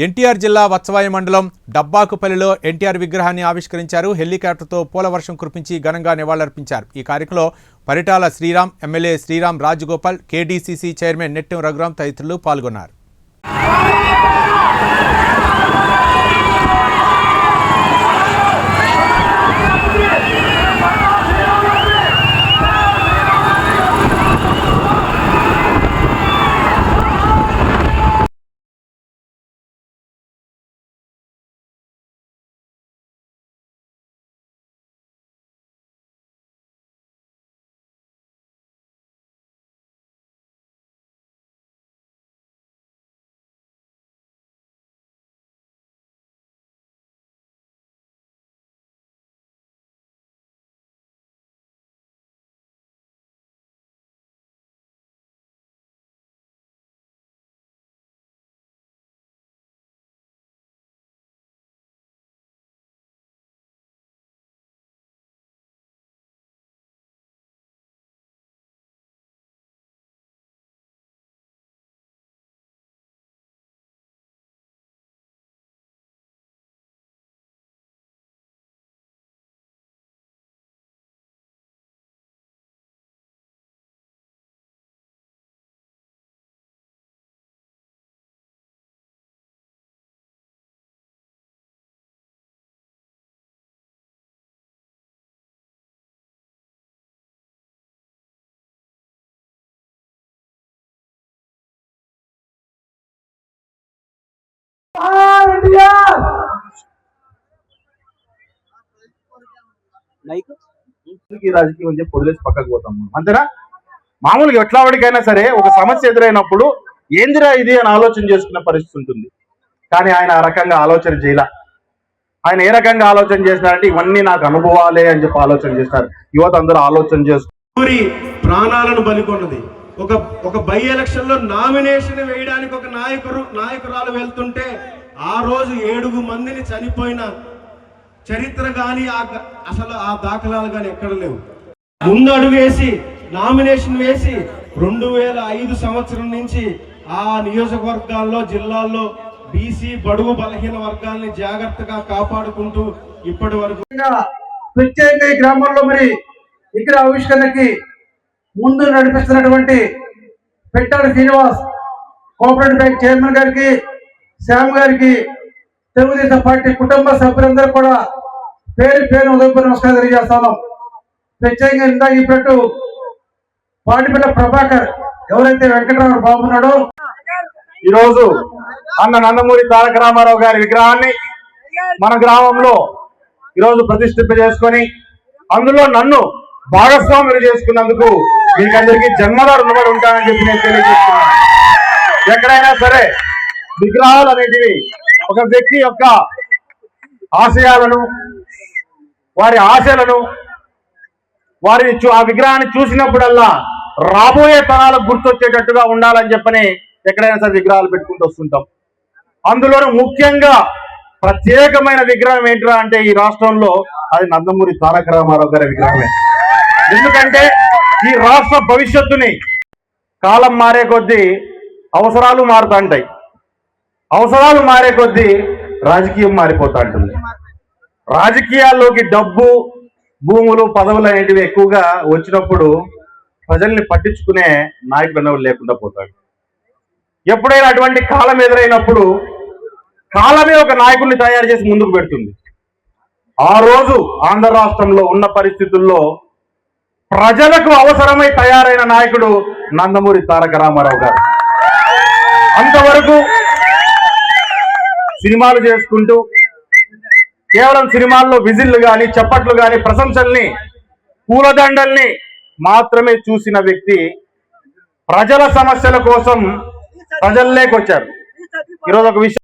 ఎన్టీఆర్ జిల్లా వత్సవాయి మండలం డబ్బాకుపల్లిలో ఎన్టీఆర్ విగ్రహాన్ని ఆవిష్కరించారు. హెలికాప్టర్తో పూల వర్షం కురిపించి ఘనంగా నివాళులర్పించారు. ఈ కార్యక్రమంలో Paritala Sriram, MLA Sriram Rajagopal, KDCC chairman Nettem Raghuram తదితరులు పాల్గొన్నారు. రాజకీయం చెప్పి వదిలేసి పక్కకు పోతాం అంతేనా. మామూలుగా ఎట్లా వాడికైనా సరే ఒక సమస్య ఎదురైనప్పుడు ఏందిరా ఇది అని ఆలోచన చేసుకునే పరిస్థితి ఉంటుంది. కానీ ఆయన ఆ రకంగా ఆలోచన చేయాల. ఆయన ఏ రకంగా ఆలోచన చేసినారంటే ఇవన్నీ నాకు అనుభవాలే అని చెప్పి ఆలోచన చేస్తారు. యువత అందరూ ఆలోచన చేసుకుని ప్రాణాలను బలికొన్నది. ఒక బై ఎలక్షన్ లో నామినేషన్ వేయడానికి ఒక నాయకురాలు వెళ్తుంటే ఆ రోజు 7 మందిని చనిపోయిన చరిత్ర కానీ అసలు ఆ దాఖలాలు కానీ ఎక్కడ లేవు. ముందు అడుగు వేసి నామినేషన్ వేసి 2005 సంవత్సరం నుంచి ఆ నియోజకవర్గాల్లో జిల్లాల్లో బీసీ బడుగు బలహీన వర్గాల్ని జాగ్రత్తగా కాపాడుకుంటూ ఇప్పటి వరకు ప్రత్యేకంగా ఈ గ్రామంలో మరి ఇక్కడ ఆవిష్కరణకి ముందు నడిపిస్తున్నటువంటి పెట్టాల శ్రీనివాస్ కోఆపరేటివ్ బ్యాంక్ చైర్మన్ గారికి, శ్యామ్ గారికి, తెలుగుదేశం పార్టీ కుటుంబ సభ్యులందరూ కూడా పేరు పేరు ఉదయపూర్ నమస్కారం తెలియజేస్తాను. ప్రత్యేకంగా ఇందాక చెప్పినట్టు పాటిపల్లి ప్రభాకర్ ఎవరైతే వెంకటరావు బాబు ఉన్నాడో ఈరోజు అన్న నందమూరి తారక రామారావు గారి విగ్రహాన్ని మన గ్రామంలో ఈరోజు ప్రతిష్ఠింప చేసుకొని అందులో నన్ను భాగస్వాములు చేసుకున్నందుకు మీకందరికీ జన్మలో రుణపడి ఉంటానని చెప్పి నేను తెలియజేస్తున్నాను. ఎక్కడైనా సరే విగ్రహాలు అనేటివి ఒక వ్యక్తి యొక్క ఆశయాలను, వారి ఆశలను, వారిని ఆ విగ్రహాన్ని చూసినప్పుడల్లా రాబోయే తరాలకు గుర్తొచ్చేటట్టుగా ఉండాలని చెప్పని ఎక్కడైనా సరే విగ్రహాలు పెట్టుకుంటూ వస్తుంటాం. అందులోనూ ముఖ్యంగా ప్రత్యేకమైన విగ్రహం ఏంట్రా అంటే ఈ రాష్ట్రంలో అది నందమూరి తారక రామారావు గారి విగ్రహమే. ఎందుకంటే ఈ రాష్ట్ర భవిష్యత్తుని కాలం మారే కొద్దీ అవసరాలు మారుతూ ఉంటాయి. అవసరాలు మారే కొద్దీ రాజకీయం మారిపోతూ ఉంటుంది. రాజకీయాల్లోకి డబ్బు, భూములు, పదవులు అనేటివి ఎక్కువగా వచ్చినప్పుడు ప్రజల్ని పట్టించుకునే నాయకుడు లేకుండా పోతాడు. ఎప్పుడైనా అటువంటి కాలం ఎదురైనప్పుడు కాలమే ఒక నాయకుడిని తయారు చేసి ముందుకు పెడుతుంది. ఆ రోజు ఆంధ్ర రాష్ట్రంలో ఉన్న పరిస్థితుల్లో ప్రజలకు అవసరమై తయారైన నాయకుడు నందమూరి తారక రామారావు గారు. అంతవరకు సినిమాలు చేసుకుంటూ కేవలం సినిమాల్లో విజిల్లు కానీ, చప్పట్లు కానీ, ప్రశంసల్ని, పూలదండల్ని మాత్రమే చూసిన వ్యక్తి ప్రజల సమస్యల కోసం ప్రజల్లోకి వచ్చారు. ఈరోజు ఒక విషయం